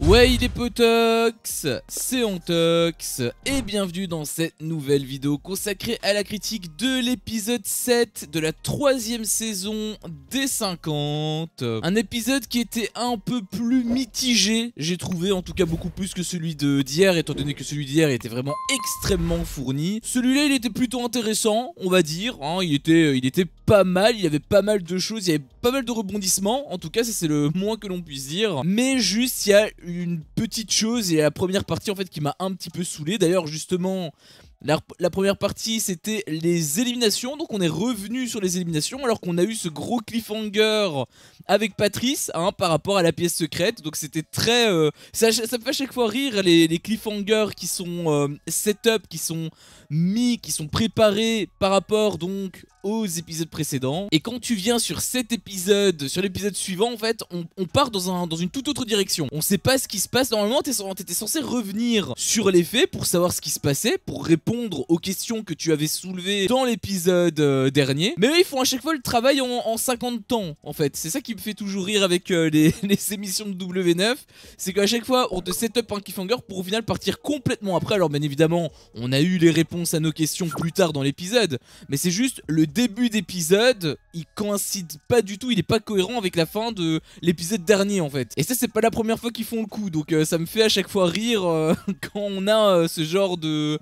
Ouais, il est potox, c'est Antox, et bienvenue dans cette nouvelle vidéo consacrée à la critique de l'épisode 7 de la 3ème saison des 50. Un épisode qui était un peu plus mitigé, j'ai trouvé, en tout cas beaucoup plus que celui d'hier, étant donné que celui d'hier était vraiment extrêmement fourni. Celui-là, il était plutôt intéressant, on va dire, hein, il était pas mal, il y avait pas mal de choses, il y avait pas mal de rebondissements, en tout cas ça c'est le moins que l'on puisse dire. Mais juste il y a une petite chose et la première partie en fait qui m'a un petit peu saoulé. D'ailleurs justement la première partie c'était les éliminations, donc on est revenu sur les éliminations alors qu'on a eu ce gros cliffhanger avec Patrice hein, par rapport à la pièce secrète. Donc c'était très... ça me fait à chaque fois rire les cliffhangers qui sont setup, qui sont mis, qui sont préparés par rapport donc aux épisodes précédents. Et quand tu viens sur cet épisode, sur l'épisode suivant en fait, on part dans une toute autre direction. On sait pas ce qui se passe. Normalement t'étais censé revenir sur les faits pour savoir ce qui se passait, pour répondre aux questions que tu avais soulevées dans l'épisode dernier. Mais eux ils font à chaque fois le travail en 50 temps en fait. C'est ça qui me fait toujours rire avec les émissions de W9. C'est qu'à chaque fois on te set up un cliffhanger pour au final partir complètement après. Alors bien évidemment on a eu les réponses à nos questions plus tard dans l'épisode, mais c'est juste le début d'épisode, il coïncide pas du tout, il est pas cohérent avec la fin de l'épisode dernier en fait. Et ça c'est pas la première fois qu'ils font le coup, donc ça me fait à chaque fois rire quand on a ce genre de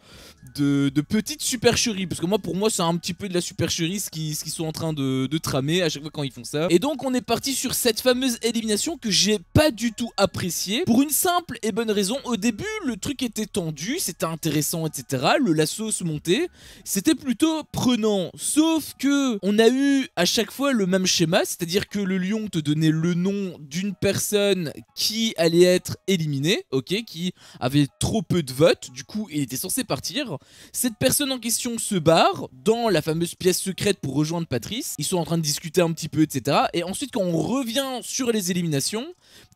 petites supercheries, parce que pour moi c'est un petit peu de la supercherie ce qu'ils sont en train de tramer à chaque fois quand ils font ça. Et donc on est parti sur cette fameuse élimination que j'ai pas du tout appréciée, pour une simple et bonne raison. Au début le truc était tendu, c'était intéressant etc, la sauce montait, c'était plutôt prenant, sauf que on a eu à chaque fois le même schéma, c'est-à-dire que le lion te donnait le nom d'une personne qui allait être éliminée, ok, qui avait trop peu de votes, du coup il était censé partir. Cette personne en question se barre dans la fameuse pièce secrète pour rejoindre Patrice, ils sont en train de discuter un petit peu etc, et ensuite quand on revient sur les éliminations,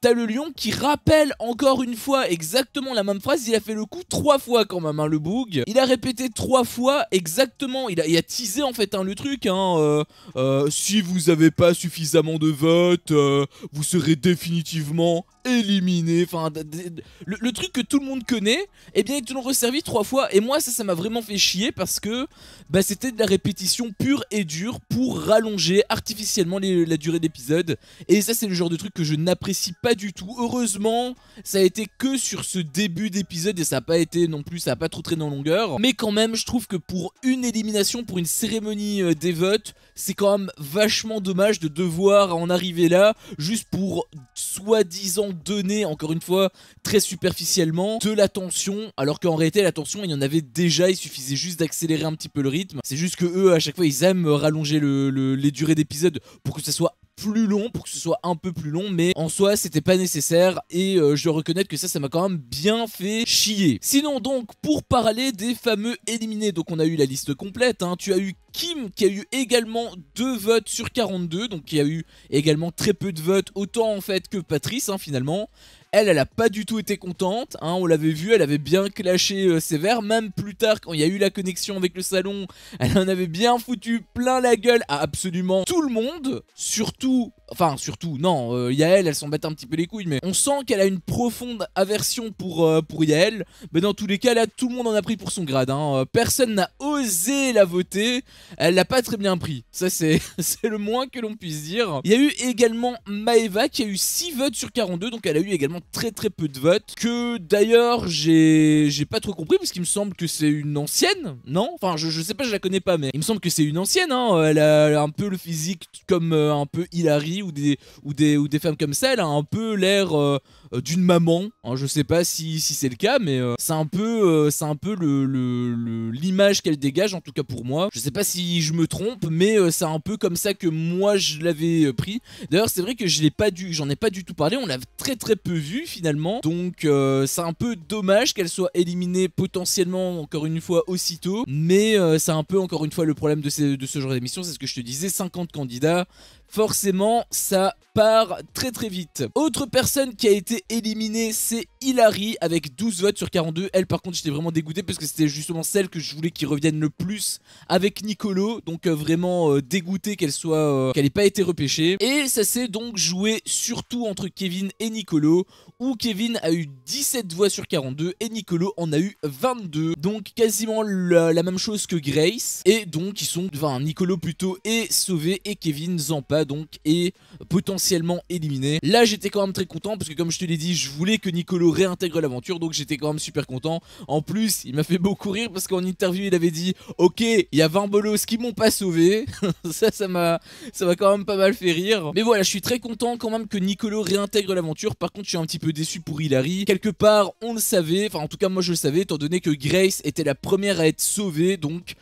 t'as le lion qui rappelle encore une fois exactement la même phrase. Il a fait le coup 3 fois quand même hein, le boug, il a répété 3 fois exactement, il a teasé en fait hein, le truc hein, si vous avez pas suffisamment de votes, vous serez définitivement éliminé, enfin le truc que tout le monde connaît, et bien ils te l'ont resservi 3 fois. Et moi ça m'a vraiment fait chier parce que bah, c'était de la répétition pure et dure pour rallonger artificiellement la durée d'épisode. Et ça c'est le genre de truc que je n'apprécie pas du tout. Heureusement ça a été que sur ce début d'épisode et ça a pas été non plus, ça a pas trop traîné en longueur, mais quand même je trouve que pour une élimination, pour une cérémonie des votes, c'est quand même vachement dommage de devoir en arriver là juste pour soi-disant donner, encore une fois très superficiellement, de l'attention, alors qu'en réalité l'attention il y en avait déjà, il suffisait juste d'accélérer un petit peu le rythme. C'est juste que eux à chaque fois ils aiment rallonger les durées d'épisodes pour que ça soit plus long, pour que ce soit un peu plus long, mais en soi c'était pas nécessaire et je dois reconnaître que ça m'a quand même bien fait chier. Sinon donc pour parler des fameux éliminés, donc on a eu la liste complète hein. Tu as eu Kim qui a eu également 2 votes sur 42, donc qui a eu également très peu de votes, autant en fait que Patrice hein, finalement. Elle a pas du tout été contente, hein, on l'avait vu, elle avait bien clashé sévère, même plus tard quand il y a eu la connexion avec le salon, elle en avait bien foutu plein la gueule à absolument tout le monde, surtout, non, Yael elle s'embête un petit peu les couilles, mais on sent qu'elle a une profonde aversion pour Yael, mais dans tous les cas là tout le monde en a pris pour son grade, hein. Personne n'a osé la voter, elle l'a pas très bien pris, ça c'est le moins que l'on puisse dire. Il y a eu également Maeva qui a eu 6 votes sur 42, donc elle a eu également très peu de votes, que d'ailleurs j'ai pas trop compris parce qu'il me semble que c'est une ancienne, non? Enfin je sais pas, je la connais pas, mais il me semble que c'est une ancienne hein. Elle a un peu le physique comme un peu Hilary ou des femmes comme ça, elle a un peu l'air d'une maman hein. Je sais pas si c'est le cas, mais c'est un peu l'image qu'elle dégage, en tout cas pour moi. Je sais pas si je me trompe, mais c'est un peu comme ça que moi je l'avais pris. D'ailleurs c'est vrai que j'en ai pas du tout parlé, on l'a très peu vu finalement, donc c'est un peu dommage qu'elle soit éliminée potentiellement encore une fois aussitôt, mais c'est un peu encore une fois le problème de ce genre d'émission, c'est ce que je te disais, 50 candidats, forcément ça part très vite. Autre personne qui a été éliminée, c'est Hilary avec 12 votes sur 42. Elle par contre j'étais vraiment dégoûté parce que c'était justement celle que je voulais qu'il revienne le plus avec Nicolo. Donc vraiment dégoûté qu'elle ait pas été repêchée. Et ça s'est donc joué surtout entre Kevin et Nicolo, où Kevin a eu 17 voix sur 42 et Nicolo en a eu 22. Donc quasiment la même chose que Grace. Et donc Nicolo plutôt est sauvé et Kevin Zampa donc est potentiellement éliminé. Là j'étais quand même très content parce que comme je te l'ai dit, je voulais que Nicolo réintègre l'aventure, donc j'étais quand même super content. En plus il m'a fait beaucoup rire parce qu'en interview il avait dit ok, il y a 20 bolos qui m'ont pas sauvé. ça m'a quand même pas mal fait rire. Mais voilà, je suis très content quand même que Nicolo réintègre l'aventure. Par contre je suis un petit peu déçu pour Hilary. Quelque part on le savait, enfin en tout cas moi je le savais, étant donné que Grace était la première à être sauvée. Donc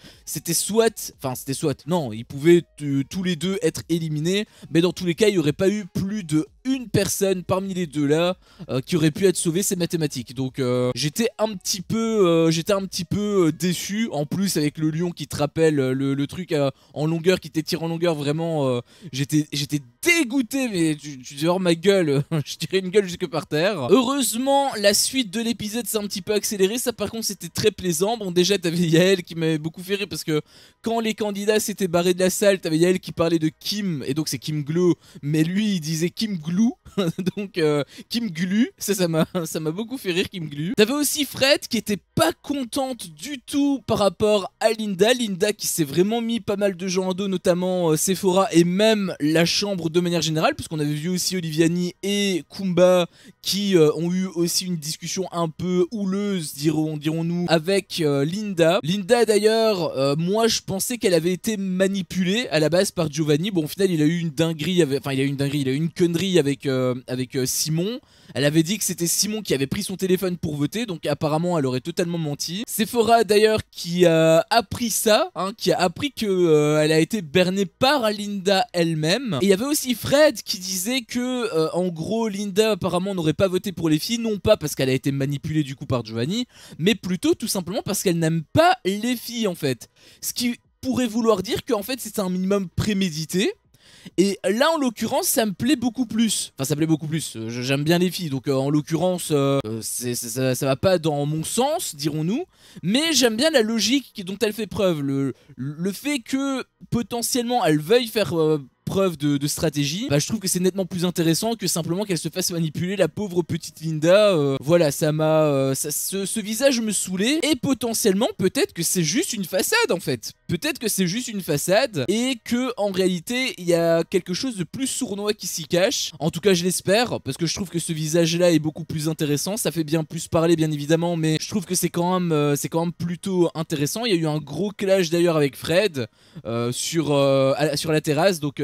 non, ils pouvaient tous les deux être éliminés, mais dans tous les cas il n'y aurait pas eu plus de une personne parmi les deux là qui aurait pu être sauvée, c'est mathématique. Donc j'étais un petit peu déçu. En plus avec le lion qui te rappelle le truc en longueur, qui t'étire en longueur, vraiment j'étais dégoûté, mais tu devais voir ma gueule. Je tirais une gueule jusque par terre. Heureusement la suite de l'épisode s'est un petit peu accélérée. Ça par contre c'était très plaisant. Bon déjà t'avais Yael qui m'avait beaucoup fait rire parce que quand les candidats s'étaient barrés de la salle, t'avais Yael qui parlait de Kim, et donc c'est Kim Glow, mais lui il disait Kim Glou. Donc Kim Glu, ça m'a beaucoup fait rire, Kim Glu. T'avais aussi Fred qui était pas contente du tout par rapport à Linda qui s'est vraiment mis pas mal de gens en dos, notamment Sephora et même la chambre de manière générale, puisqu'on avait vu aussi Oliviani et Kumba qui ont eu aussi une discussion un peu houleuse, dirons-nous, avec Linda. Linda d'ailleurs, moi je pensais qu'elle avait été manipulée à la base par Giovanni. Bon au final il a eu une dinguerie, il a eu une connerie avec Simon. Elle avait dit que c'était Simon qui avait pris son téléphone pour voter, donc apparemment elle aurait totalement menti. Sephora d'ailleurs qui a appris ça, qui a appris que elle a été bernée par Linda elle-même. Et il y avait aussi Fred qui disait que en gros Linda apparemment n'aurait pas voté pour les filles, non pas parce qu'elle a été manipulée du coup par Giovanni, mais plutôt tout simplement parce qu'elle n'aime pas les filles en fait. Ce qui pourrait vouloir dire qu'en fait c'est un minimum prémédité. Et là en l'occurrence ça me plaît beaucoup plus. Enfin ça me plaît beaucoup plus, j'aime bien les filles. Donc en l'occurrence ça va pas dans mon sens, dirons-nous. Mais j'aime bien la logique dont elle fait preuve. Le fait que potentiellement elle veuille faire preuve de stratégie, bah, je trouve que c'est nettement plus intéressant que simplement qu'elle se fasse manipuler, la pauvre petite Linda. Voilà, ce visage me saoulait. Et potentiellement peut-être que c'est juste une façade en fait. Peut-être que c'est juste une façade et que en réalité il y a quelque chose de plus sournois qui s'y cache. En tout cas je l'espère, parce que je trouve que ce visage là est beaucoup plus intéressant. Ça fait bien plus parler bien évidemment, mais je trouve que c'est quand même plutôt intéressant. Il y a eu un gros clash d'ailleurs avec Fred sur la terrasse, donc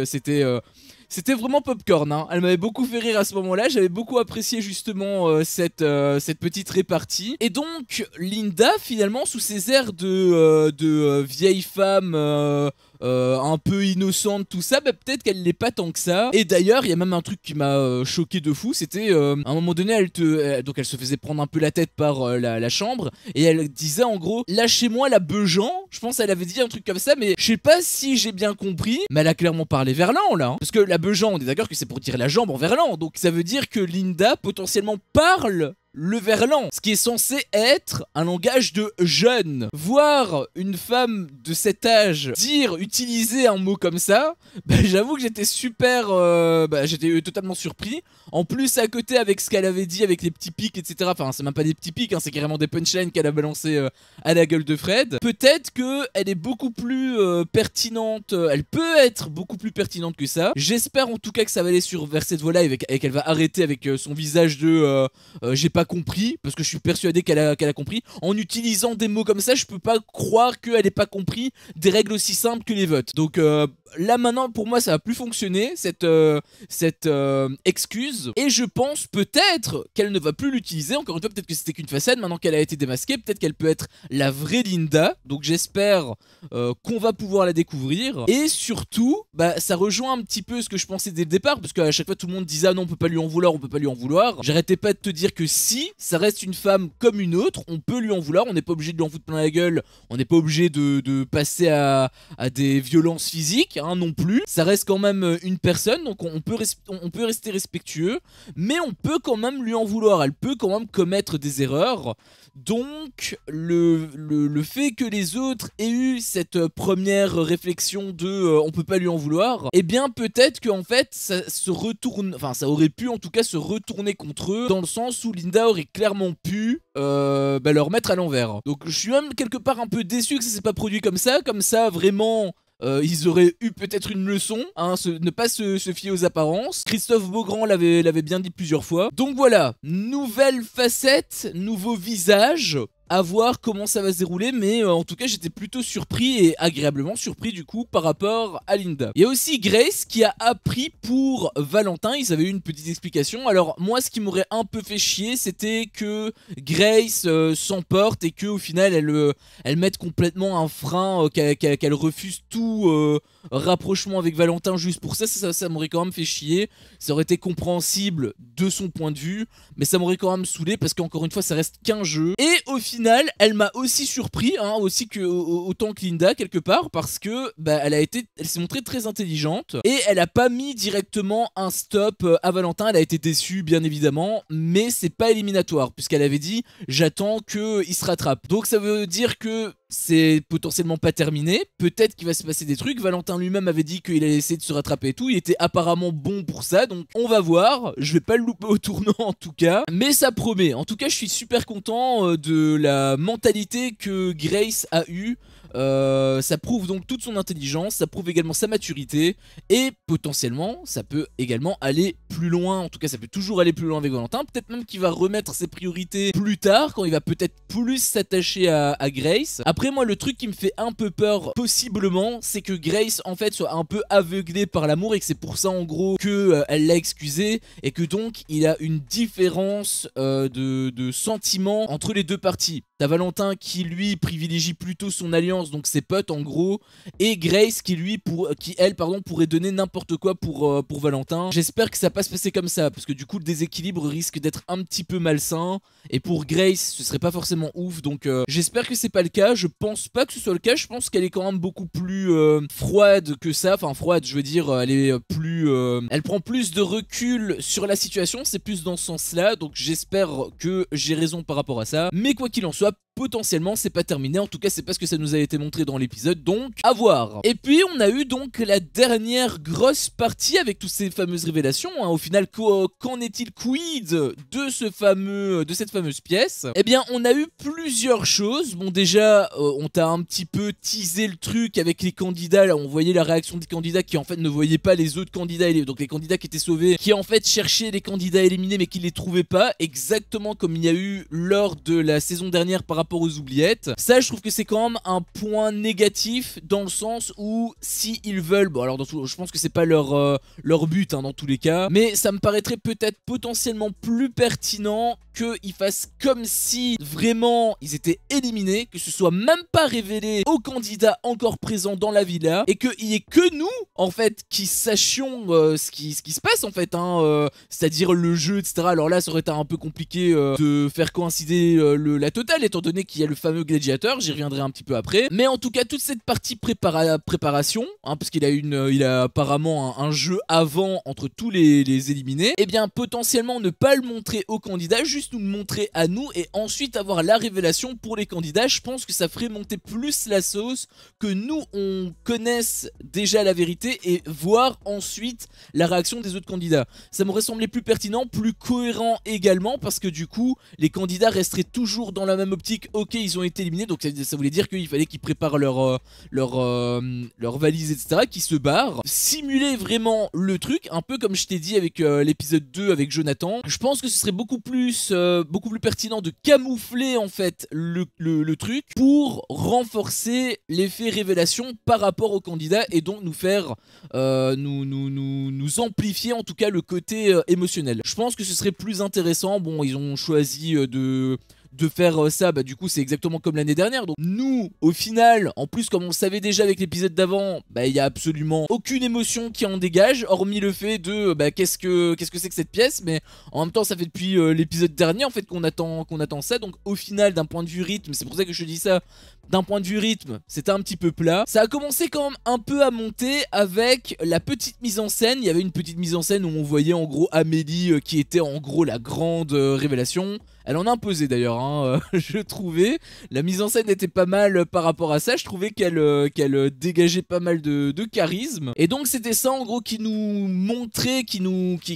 c'était vraiment popcorn, hein. Elle m'avait beaucoup fait rire à ce moment-là. J'avais beaucoup apprécié justement cette petite répartie. Et donc Linda finalement sous ses airs de vieille femme un peu innocente, tout ça, bah, peut-être qu'elle l'est pas tant que ça. Et d'ailleurs il y a même un truc qui m'a choqué de fou. C'était à un moment donné donc elle se faisait prendre un peu la tête par la chambre, et elle disait en gros lâchez-moi la Beugeant. Je pense qu'elle avait dit un truc comme ça, mais je sais pas si j'ai bien compris, mais elle a clairement parlé Verlan là, hein. Parce que la Beugeant, on est d'accord que c'est pour tirer la jambe en Verlan, donc ça veut dire que Linda potentiellement parle le verlan, ce qui est censé être un langage de jeune. Voir une femme de cet âge utiliser un mot comme ça, bah, j'avoue que j'étais j'étais totalement surpris. En plus à côté avec ce qu'elle avait dit avec les petits pics etc, enfin c'est même pas des petits pics, c'est carrément des punchlines qu'elle a balancé à la gueule de Fred. Peut-être qu'elle est beaucoup plus pertinente, elle peut être beaucoup plus pertinente que ça. J'espère en tout cas que ça va aller vers cette voie là et qu'elle va arrêter avec son visage de j'ai pas compris, parce que je suis persuadé qu'elle a compris. En utilisant des mots comme ça, je peux pas croire qu'elle ait pas compris des règles aussi simples que les votes. Donc là maintenant pour moi ça va plus fonctionner cette excuse, et je pense peut-être qu'elle ne va plus l'utiliser. Encore une fois peut-être que c'était qu'une façade, maintenant qu'elle a été démasquée peut-être qu'elle peut être la vraie Linda. Donc j'espère qu'on va pouvoir la découvrir. Et surtout bah, ça rejoint un petit peu ce que je pensais dès le départ, parce qu'à chaque fois tout le monde disait ah non on peut pas lui en vouloir, on peut pas lui en vouloir. J'arrêtais pas de te dire que si ça reste une femme comme une autre, on peut lui en vouloir, on n'est pas obligé de lui en foutre plein la gueule, on n'est pas obligé de passer à des violences physiques, hein, non plus. Ça reste quand même une personne, donc on peut rester respectueux, mais on peut quand même lui en vouloir. Elle peut quand même commettre des erreurs. Donc le fait que les autres aient eu cette première réflexion de on peut pas lui en vouloir, eh bien peut-être qu'en fait ça se retourne, enfin ça aurait pu en tout cas se retourner contre eux, dans le sens où Linda aurait clairement pu leur mettre à l'envers. Donc je suis même quelque part un peu déçu que ça s'est pas produit comme ça vraiment. Ils auraient eu peut-être une leçon, hein, ne pas se fier aux apparences. Christophe Beaugrand l'avait bien dit plusieurs fois. Donc voilà, nouvelle facette, nouveau visage. À voir comment ça va se dérouler, mais en tout cas j'étais plutôt surpris et agréablement surpris du coup par rapport à Linda. Il y a aussi Grace qui a appris pour Valentin, ils avaient eu une petite explication. Alors moi ce qui m'aurait un peu fait chier c'était que Grace s'emporte et qu'au final elle mette complètement un frein, qu'elle refuse tout rapprochement avec Valentin juste pour ça. Ça m'aurait quand même fait chier. Ça aurait été compréhensible de son point de vue, mais ça m'aurait quand même saoulé parce qu'encore une fois ça reste qu'un jeu. Et au final elle m'a aussi surpris, hein, autant que Linda quelque part, parce que elle s'est montrée très intelligente et elle a pas mis directement un stop à Valentin. Elle a été déçue bien évidemment, mais c'est pas éliminatoire puisqu'elle avait dit j'attends qu'il se rattrape. Donc ça veut dire que c'est potentiellement pas terminé, peut-être qu'il va se passer des trucs. Valentin lui-même avait dit qu'il allait essayer de se rattraper et tout, il était apparemment bon pour ça, donc on va voir. Je vais pas le louper au tournant en tout cas, mais ça promet. En tout cas je suis super content de la mentalité que Grace a eue. Ça prouve donc toute son intelligence, ça prouve également sa maturité et potentiellement ça peut également aller plus loin. En tout cas ça peut toujours aller plus loin avec Valentin, peut-être même qu'il va remettre ses priorités plus tard quand il va peut-être plus s'attacher à Grace. Après moi le truc qui me fait un peu peur possiblement c'est que Grace en fait soit un peu aveuglée par l'amour et que c'est pour ça en gros que elle l'a excusé et que donc il a une différence de sentiments entre les deux parties. T'as Valentin qui lui privilégie plutôt son alliance, donc ses potes en gros, et Grace qui elle pourrait donner n'importe quoi pour Valentin. J'espère que ça va pas se passer comme ça, parce que du coup le déséquilibre risque d'être un petit peu malsain, et pour Grace ce serait pas forcément ouf, donc j'espère que c'est pas le cas. Je pense pas que ce soit le cas, je pense qu'elle est quand même beaucoup plus froide que ça, enfin froide je veux dire, elle est elle prend plus de recul sur la situation, c'est plus dans ce sens là, donc j'espère que j'ai raison par rapport à ça, mais quoi qu'il en soit, potentiellement c'est pas terminé, en tout cas c'est pas ce que ça nous a été montré dans l'épisode, donc à voir. Et puis on a eu donc la dernière grosse partie avec toutes ces fameuses révélations, hein. Au final qu'en est-il quid de cette fameuse pièce? Eh bien on a eu plusieurs choses. Bon déjà on t'a un petit peu teasé le truc avec les candidats, là on voyait la réaction des candidats qui en fait ne voyaient pas les autres candidats, donc les candidats qui étaient sauvés, qui en fait cherchaient les candidats éliminés mais qui les trouvaient pas, exactement comme il y a eu lors de la saison dernière par rapport aux oubliettes. Ça je trouve que c'est quand même un point négatif dans le sens où si ils veulent, bon alors je pense que c'est pas leur but hein, dans tous les cas, mais ça me paraîtrait peut-être potentiellement plus pertinent qu'ils fassent comme si vraiment ils étaient éliminés, que ce soit même pas révélé aux candidats encore présents dans la villa et qu'il y ait que nous en fait qui sachions ce qui se passe en fait, hein, c'est-à-dire le jeu etc. Alors là ça aurait été un peu compliqué de faire coïncider la totale étant donné qu'il y a le fameux gladiateur, j'y reviendrai un petit peu après, mais en tout cas toute cette partie préparation, hein, parce qu'il a apparemment un jeu avant entre tous les éliminés, et bien potentiellement ne pas le montrer aux candidats, juste nous le montrer à nous et ensuite avoir la révélation pour les candidats. Je pense que ça ferait monter plus la sauce, que nous on connaisse déjà la vérité et voir ensuite la réaction des autres candidats. Ça m'aurait semblé plus pertinent, plus cohérent également, parce que du coup les candidats resteraient toujours dans la même optique. Ok ils ont été éliminés, donc ça voulait dire qu'il fallait qu'ils préparent leur valise etc, qu'ils se barrent, simuler vraiment le truc, un peu comme je t'ai dit avec l'épisode 2 avec Jonathan. Je pense que ce serait beaucoup plus pertinent de camoufler en fait le truc pour renforcer l'effet révélation par rapport aux candidats et donc nous faire nous amplifier en tout cas le côté émotionnel. Je pense que ce serait plus intéressant. Bon ils ont choisi de faire ça, bah du coup c'est exactement comme l'année dernière, donc nous au final en plus comme on le savait déjà avec l'épisode d'avant, bah il y a absolument aucune émotion qui en dégage hormis le fait de bah qu'est-ce que c'est que cette pièce, mais en même temps ça fait depuis l'épisode dernier en fait qu'on attend ça, donc au final d'un point de vue rythme, c'est pour ça que je dis ça, d'un point de vue rythme, c'était un petit peu plat. Ça a commencé quand même un peu à monter avec la petite mise en scène. Il y avait une petite mise en scène où on voyait en gros Amélie qui était en gros la grande révélation. Elle en a imposé d'ailleurs, hein, je trouvais. La mise en scène était pas mal par rapport à ça. Je trouvais qu'elle dégageait pas mal de charisme. Et donc c'était ça en gros qui nous montrait, qui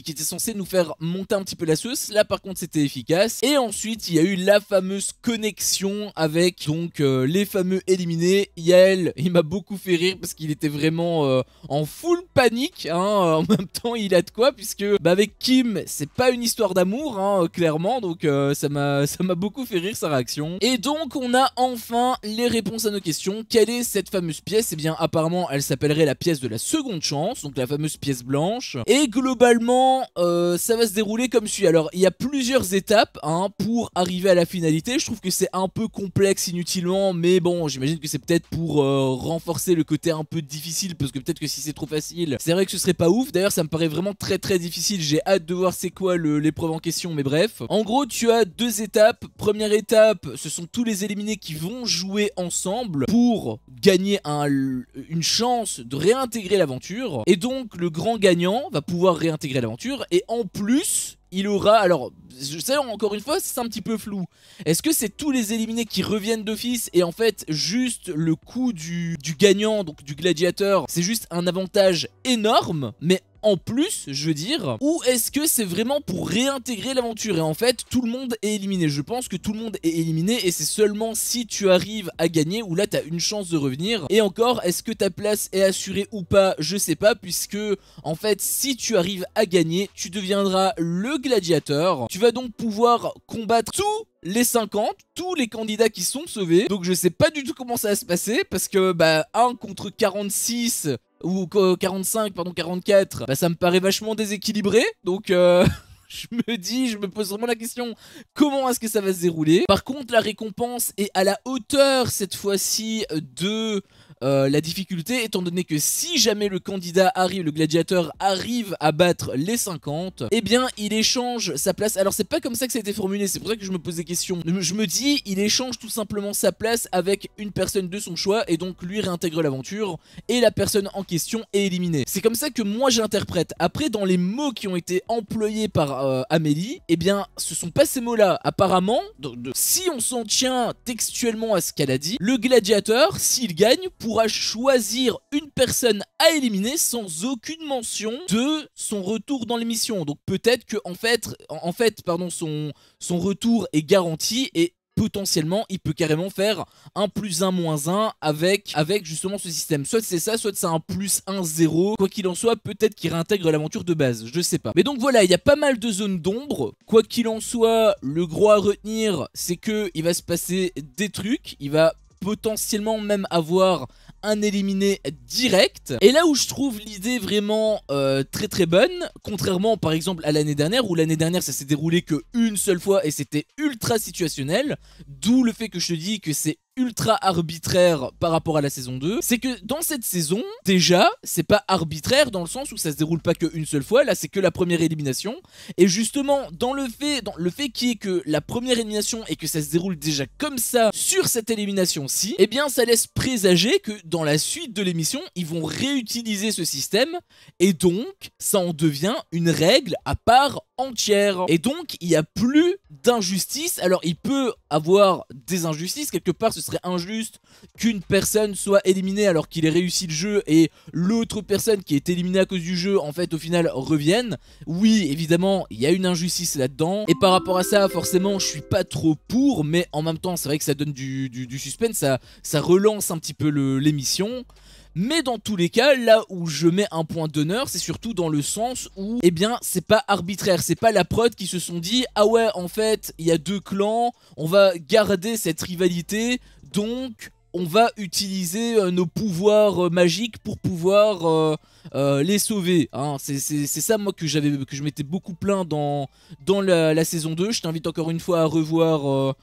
était censé nous faire monter un petit peu la sauce. Là par contre c'était efficace. Et ensuite il y a eu la fameuse connexion avec donc les fameux éliminés. Yael, il m'a beaucoup fait rire parce qu'il était vraiment en full panique, hein. En même temps il a de quoi, puisque avec Kim c'est pas une histoire d'amour, hein, clairement. Donc ça m'a beaucoup fait rire sa réaction. Et donc on a enfin les réponses à nos questions. Quelle est cette fameuse pièce? Eh bien apparemment elle s'appellerait la pièce de la seconde chance, donc la fameuse pièce blanche. Et globalement ça va se dérouler comme suit. Alors il y a plusieurs étapes, hein, pour arriver à la finalité. Je trouve que c'est un peu complexe inutilement, mais bon j'imagine que c'est peut-être pour renforcer le côté un peu difficile, parce que peut-être que si c'est trop facile c'est vrai que ce serait pas ouf. D'ailleurs ça me paraît vraiment très difficile. J'ai hâte de voir c'est quoi l'épreuve en question, mais bref. En gros tu as deux étapes. Première étape, ce sont tous les éliminés qui vont jouer ensemble pour gagner une chance de réintégrer l'aventure. Et donc le grand gagnant va pouvoir réintégrer l'aventure. Et en plus, il aura... Alors, je sais encore une fois, c'est un petit peu flou. Est-ce que c'est tous les éliminés qui reviennent d'office et en fait juste le coup du gagnant, donc du gladiateur, c'est juste un avantage énorme, mais en plus, je veux dire, ou est-ce que c'est vraiment pour réintégrer l'aventure et en fait tout le monde est éliminé? Je pense que tout le monde est éliminé et c'est seulement si tu arrives à gagner où là t'as une chance de revenir. Et encore, est-ce que ta place est assurée ou pas? Je sais pas, puisque en fait si tu arrives à gagner, tu deviendras le gladiateur. Tu vas donc pouvoir combattre les 50, tous les candidats qui sont sauvés. Donc je sais pas du tout comment ça va se passer, parce que 1 contre 46 ou 45, pardon 44, ça me paraît vachement déséquilibré. Donc je me pose vraiment la question, comment est-ce que ça va se dérouler? Par contre la récompense est à la hauteur cette fois-ci de la difficulté, étant donné que si jamais le candidat arrive, le gladiateur arrive à battre les 50, eh bien il échange sa place. Alors c'est pas comme ça que ça a été formulé, c'est pour ça que je me pose des questions. Je me dis, il échange tout simplement sa place avec une personne de son choix, et donc lui réintègre l'aventure et la personne en question est éliminée. C'est comme ça que moi j'interprète. Après dans les mots qui ont été employés par Amélie, eh bien ce sont pas ces mots là. Apparemment, si on s'en tient textuellement à ce qu'elle a dit, le gladiateur, s'il gagne, pourra choisir une personne à éliminer sans aucune mention de son retour dans l'émission. Donc peut-être que en fait, son retour est garanti et potentiellement il peut carrément faire un +1 -1 avec justement ce système. Soit c'est ça, soit c'est un +1 0. Quoi qu'il en soit, peut-être qu'il réintègre l'aventure de base, je sais pas. Mais donc voilà, il y a pas mal de zones d'ombre. Quoi qu'il en soit, le gros à retenir, c'est que il va se passer des trucs. Il va potentiellement même avoir un éliminé direct. Et là où je trouve l'idée vraiment très bonne, contrairement par exemple à l'année dernière, où l'année dernière ça s'est déroulé que une seule fois et c'était ultra situationnel, d'où le fait que je te dis que c'est ultra arbitraire par rapport à la saison 2, c'est que dans cette saison, déjà, c'est pas arbitraire dans le sens où ça se déroule pas qu'une seule fois, là c'est que la première élimination, et justement, dans le fait qui est que la première élimination et que ça se déroule déjà comme ça sur cette élimination-ci, eh bien ça laisse présager que dans la suite de l'émission, ils vont réutiliser ce système, et donc, ça en devient une règle à part entière. Et donc, il n'y a plus d'injustice. Alors, il peut avoir des injustices. Quelque part, ce serait injuste qu'une personne soit éliminée alors qu'il ait réussi le jeu et l'autre personne qui est éliminée à cause du jeu, en fait, au final, revienne. Oui, évidemment, il y a une injustice là-dedans. Et par rapport à ça, forcément, je suis pas trop pour, mais en même temps, c'est vrai que ça donne du suspense, ça relance un petit peu l'émission. Mais dans tous les cas, là où je mets un point d'honneur, c'est surtout dans le sens où, eh bien, c'est pas arbitraire, c'est pas la prod qui se sont dit « Ah ouais, en fait, il y a deux clans, on va garder cette rivalité, donc on va utiliser nos pouvoirs magiques pour pouvoir les sauver. » Hein. C'est ça, moi, que je m'étais beaucoup plaint dans la saison 2. Je t'invite encore une fois à revoir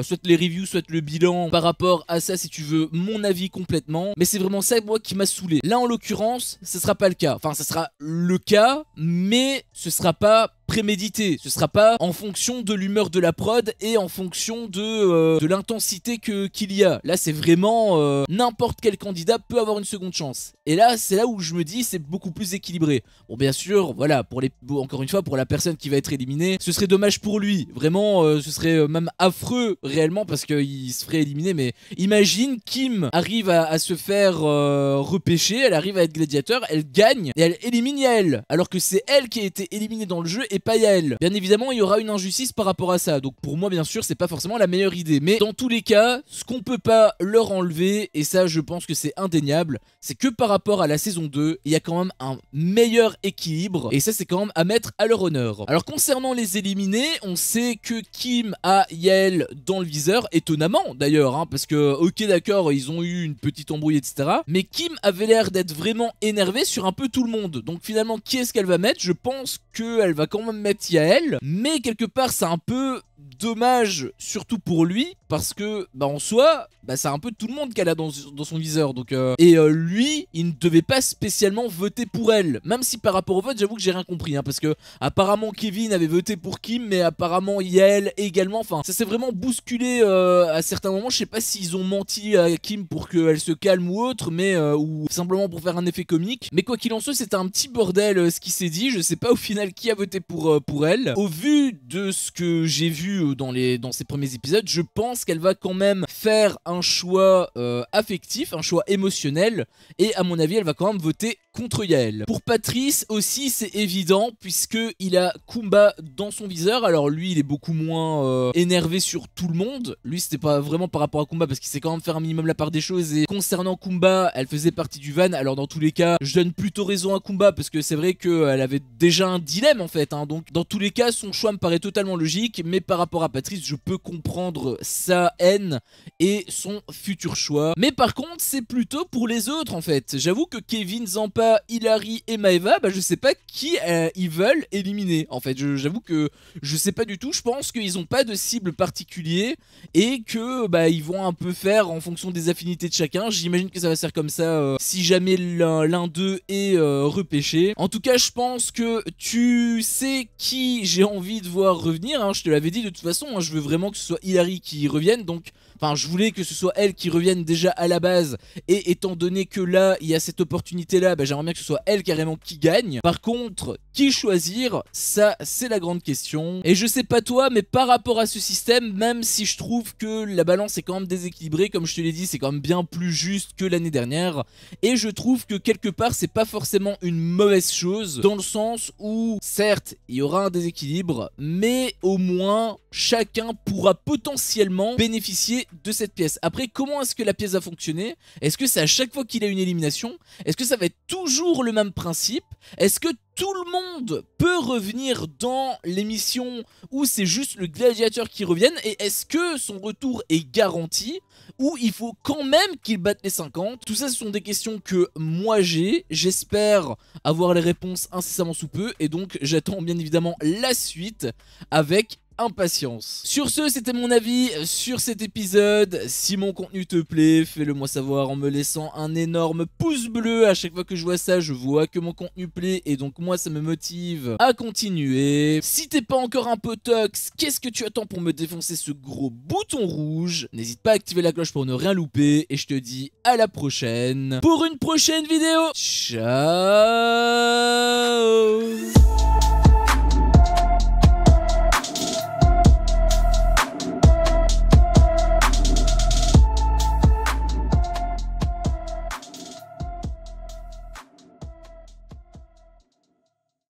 soit les reviews, soit le bilan par rapport à ça, si tu veux mon avis complètement. Mais c'est vraiment ça, moi, qui m'a saoulé. Là, en l'occurrence, ce sera pas le cas. Enfin, ça sera le cas, mais ce sera pas prémédité. Ce sera pas en fonction de l'humeur de la prod et en fonction de l'intensité qu'il y a. Là, c'est vraiment n'importe quel candidat peut avoir une seconde chance. Et là, c'est là où je me dis c'est beaucoup plus équilibré. Bon, bien sûr, voilà, encore une fois, pour la personne qui va être éliminée, ce serait dommage pour lui. Vraiment, ce serait même affreux réellement parce qu'il se ferait éliminer. Mais imagine Kim arrive à se faire repêcher, elle arrive à être gladiateur, elle gagne et elle élimine Yael. Alors que c'est elle qui a été éliminée dans le jeu et pas Yael. Bien évidemment, il y aura une injustice par rapport à ça. Donc pour moi, bien sûr, c'est pas forcément la meilleure idée. Mais dans tous les cas, ce qu'on peut pas leur enlever, et ça je pense que c'est indéniable, c'est que par rapport à la saison 2, il y a quand même un meilleur équilibre. Et ça, c'est quand même à mettre à leur honneur. Alors concernant les éliminés, on sait que Kim a Yael dans le viseur, étonnamment d'ailleurs, hein, parce que ok d'accord, ils ont eu une petite embrouille, etc. Mais Kim avait l'air d'être vraiment énervée sur un peu tout le monde. Donc finalement, qui est-ce qu'elle va mettre? Je pense qu'elle va quand même mettre Yael. Mais quelque part, c'est un peu dommage, surtout pour lui, parce que en soi, c'est un peu tout le monde qu'elle a dans son viseur. Donc, lui, il ne devait pas spécialement voter pour elle. Même si par rapport au vote, j'avoue que j'ai rien compris, hein, parce que apparemment Kevin avait voté pour Kim, mais apparemment Yael également. Enfin, ça s'est vraiment bousculé à certains moments. Je sais pas s'ils ont menti à Kim pour qu'elle se calme ou autre, mais ou simplement pour faire un effet comique. Mais quoi qu'il en soit, c'était un petit bordel ce qui s'est dit. Je sais pas au final qui a voté pour elle. Au vu de ce que j'ai vu dans ces premiers épisodes, je pense qu'elle va quand même faire un choix affectif, un choix émotionnel, et à mon avis elle va quand même voter contre Yael. Pour Patrice aussi, c'est évident puisqu'il a Kumba dans son viseur. Alors lui, il est beaucoup moins énervé sur tout le monde. Lui, c'était pas vraiment par rapport à Kumba parce qu'il sait quand même faire un minimum la part des choses. Et concernant Kumba, elle faisait partie du van. Alors dans tous les cas, je donne plutôt raison à Kumba parce que c'est vrai qu'elle avait déjà un dilemme en fait, hein. Donc dans tous les cas, son choix me paraît totalement logique. Mais par rapport à Patrice, je peux comprendre sa haine et son futur choix. Mais par contre, c'est plutôt pour les autres en fait. J'avoue que Kevin, Zampa, Hilary et Maeva, je sais pas qui ils veulent éliminer. En fait, j'avoue que je sais pas du tout. Je pense qu'ils ont pas de cible particulier et que ils vont un peu faire en fonction des affinités de chacun. J'imagine que ça va se faire comme ça si jamais l'un d'eux est repêché. En tout cas, je pense que tu sais qui j'ai envie de voir revenir, hein. Je te l'avais dit de toute façon, hein, je veux vraiment que ce soit Hilary qui revienne. Donc enfin, je voulais que ce soit elle qui revienne déjà à la base. Et étant donné que là, il y a cette opportunité-là, j'aimerais bien que ce soit elle carrément qui gagne. Par contre, qui choisir? Ça, c'est la grande question. Et je sais pas toi, mais par rapport à ce système, même si je trouve que la balance est quand même déséquilibrée, comme je te l'ai dit, c'est quand même bien plus juste que l'année dernière. Et je trouve que quelque part, c'est pas forcément une mauvaise chose, dans le sens où, certes, il y aura un déséquilibre, mais au moins, chacun pourra potentiellement bénéficier de cette pièce. Après, comment est-ce que la pièce va fonctionner? Est-ce que c'est à chaque fois qu'il a une élimination? Est-ce que ça va être toujours le même principe? Est-ce que tout le monde peut revenir dans l'émission ou c'est juste le gladiateur qui revienne? Et est-ce que son retour est garanti ou il faut quand même qu'il batte les 50? Tout ça, ce sont des questions que moi j'ai. J'espère avoir les réponses incessamment sous peu et donc j'attends bien évidemment la suite avec impatience. Sur ce, c'était mon avis sur cet épisode. Si mon contenu te plaît, fais-le moi savoir en me laissant un énorme pouce bleu. À chaque fois que je vois ça, je vois que mon contenu plaît et donc moi ça me motive à continuer. Si t'es pas encore un potox, qu'est-ce que tu attends pour me défoncer ce gros bouton rouge? N'hésite pas à activer la cloche pour ne rien louper et je te dis à la prochaine pour une prochaine vidéo. Ciao.